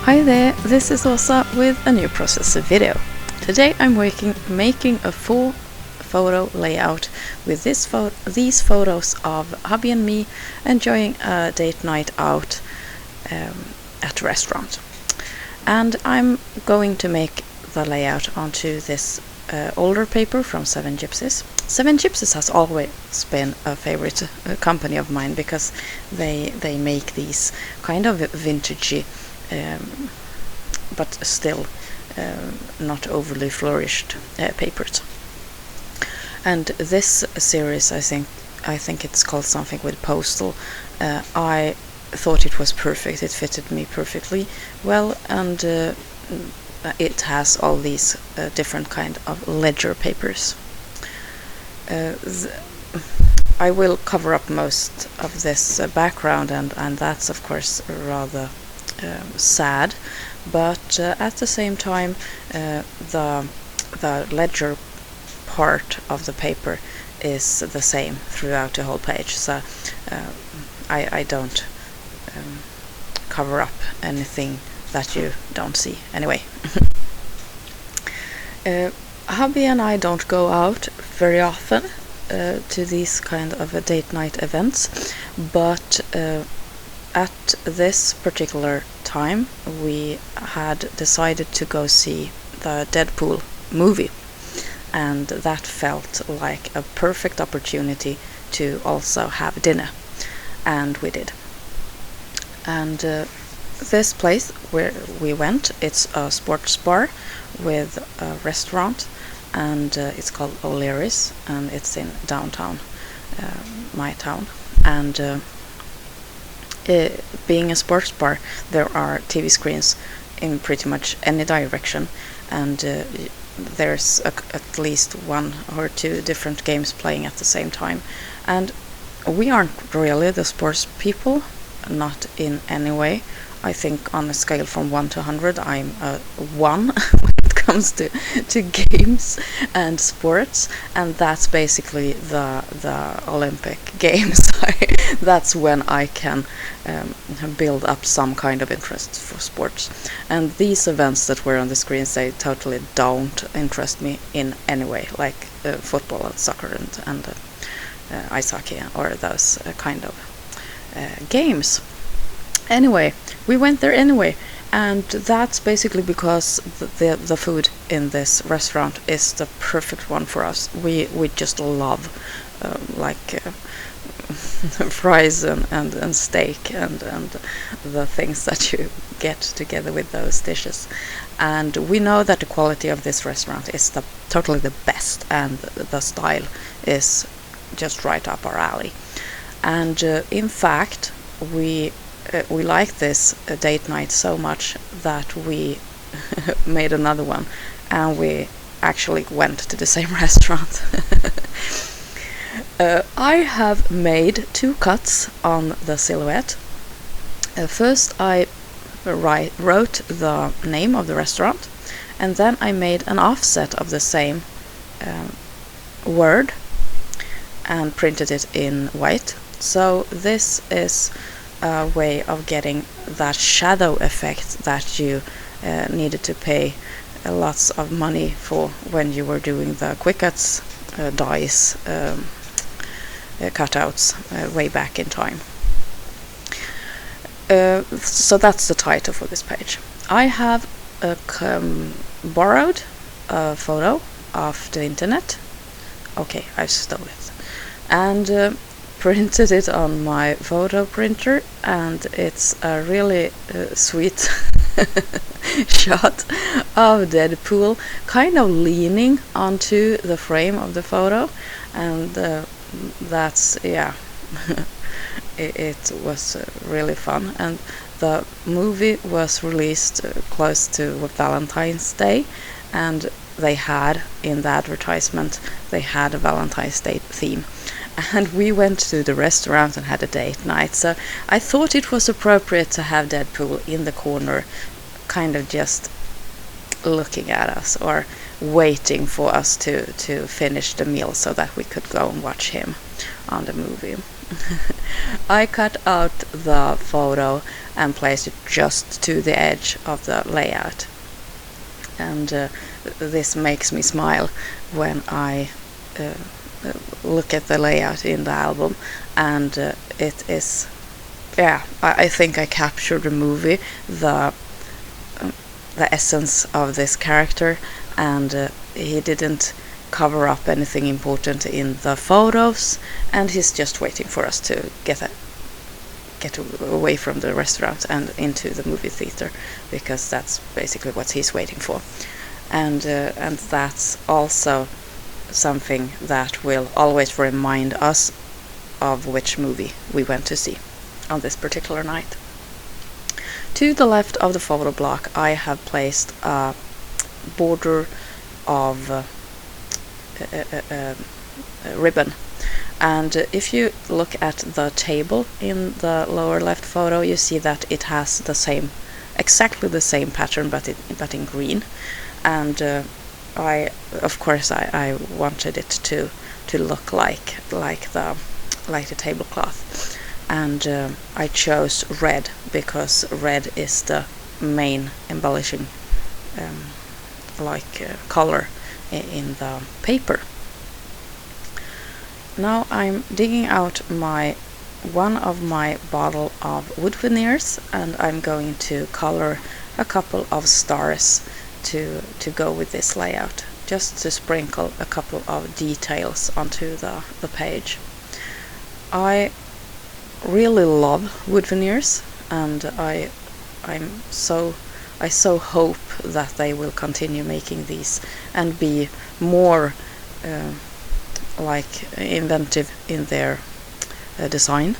Hi there, this is Åsa with a new processor video. Today I'm making a full photo layout with these photos of hubby and me enjoying a date night out at a restaurant. And I'm going to make the layout onto this older paper from Seven Gypsies. Seven Gypsies has always been a favorite company of mine because they make these kind of vintagey but still not overly flourished papers. And this series, I think it's called something with postal. I thought it was perfect. It fitted me perfectly well, and it has all these different kind of ledger papers. I will cover up most of this background, and that's of course rather sad, but at the same time the ledger part of the paper is the same throughout the whole page, so I don't cover up anything that you don't see anyway. Hubby and I don't go out very often to these kind of date night events, but at this particular time we had decided to go see the Deadpool movie, and that felt like a perfect opportunity to also have dinner, and we did. And this place where we went, it's a sports bar with a restaurant, and it's called O'Leary's, and it's in downtown my town. And being a sports bar, there are TV screens in pretty much any direction, and there's at least one or two different games playing at the same time. And we aren't really the sports people, not in any way. I think on a scale from 1 to 100 I'm a 1 when it comes to games and sports, and that's basically the Olympic Games. That's when I can build up some kind of interest for sports, and these events that were on the screens, they totally don't interest me in any way, like football and soccer and ice hockey or those kind of games. Anyway, we went there anyway, and that's basically because the food in this restaurant is the perfect one for us. We just love fries and steak and the things that you get together with those dishes. And we know that the quality of this restaurant is totally the best, and the style is just right up our alley. And in fact, we like this date night so much that we made another one, and we actually went to the same restaurant. I have made 2 cuts on the silhouette. First I wrote the name of the restaurant, and then I made an offset of the same word and printed it in white. So this is a way of getting that shadow effect that you needed to pay lots of money for when you were doing the quick cuts dies cutouts way back in time. So that's the title for this page. I have borrowed a photo off the internet. Okay, I stole it, and printed it on my photo printer, and it's a really sweet shot of Deadpool kind of leaning onto the frame of the photo, and that's, yeah, it was really fun. And the movie was released close to Valentine's Day, and they had in the advertisement, they had a Valentine's Day theme. And we went to the restaurant and had a date night, so I thought it was appropriate to have Deadpool in the corner, kind of just looking at us or waiting for us to finish the meal so that we could go and watch him on the movie. I cut out the photo and placed it just to the edge of the layout. And this makes me smile when I look at the layout in the album, and it is, yeah, I think I captured the movie, the essence of this character, and he didn't cover up anything important in the photos, and he's just waiting for us to get away from the restaurant and into the movie theater, because that's basically what he's waiting for. And that's also something that will always remind us of which movie we went to see on this particular night. To the left of the photo block, I have placed a border of ribbon. And if you look at the table in the lower left photo, you see that it has exactly the same pattern, but in green. And I wanted it to look like the tablecloth, and I chose red because red is the main embellishing color in the paper. Now I'm digging out one of my bottle of wood veneers, and I'm going to color a couple of stars to go with this layout, just to sprinkle a couple of details onto the page. I really love wood veneers, and I so hope that they will continue making these and be more inventive in their design.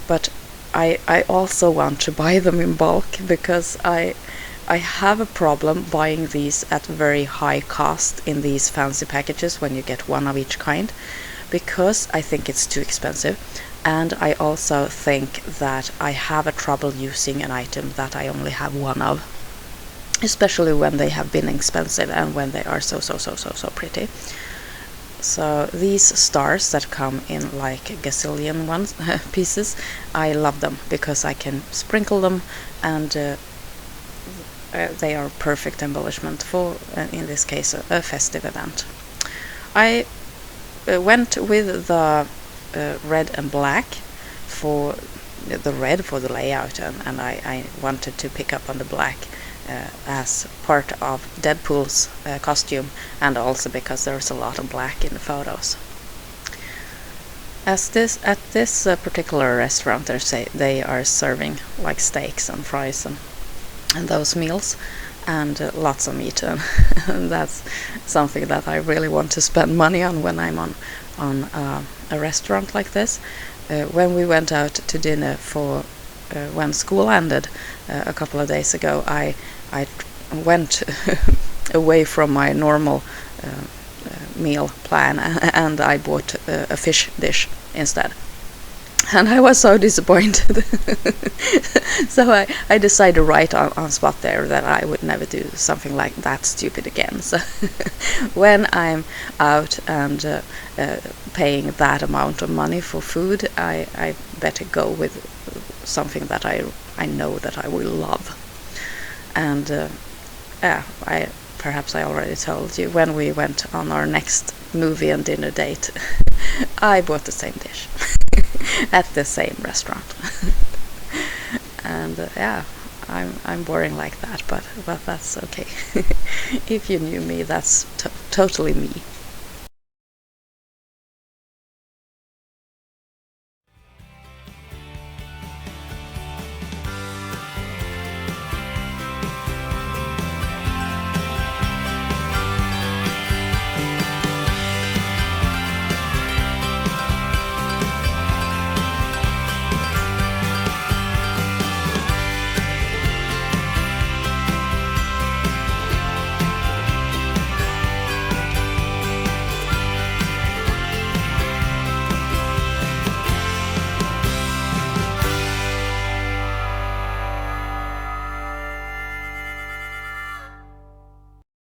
But I also want to buy them in bulk, because I have a problem buying these at very high cost in these fancy packages when you get one of each kind, because I think it's too expensive, and I also think that I have a trouble using an item that I only have one of, especially when they have been expensive and when they are so pretty. So these stars that come in like gazillion pieces, I love them because I can sprinkle them, and they are perfect embellishment for, in this case, a festive event. I went with the red and black for the layout, and I wanted to pick up on the black as part of Deadpool's costume, and also because there's a lot of black in the photos. At this particular restaurant, they are serving like steaks and fries and those meals, and lots of meat, and that's something that I really want to spend money on when I'm on a restaurant like this. When we went out to dinner for when school ended a couple of days ago, I went away from my normal meal plan, and I bought a fish dish instead. And I was so disappointed. So I decided right on spot there that I would never do something like that stupid again. So when I'm out and paying that amount of money for food, I better go with something that I know that I will love. And perhaps I already told you, when we went on our next movie and dinner date, I bought the same dish at the same restaurant. And I'm boring like that, but that's okay. If you knew me, that's totally me.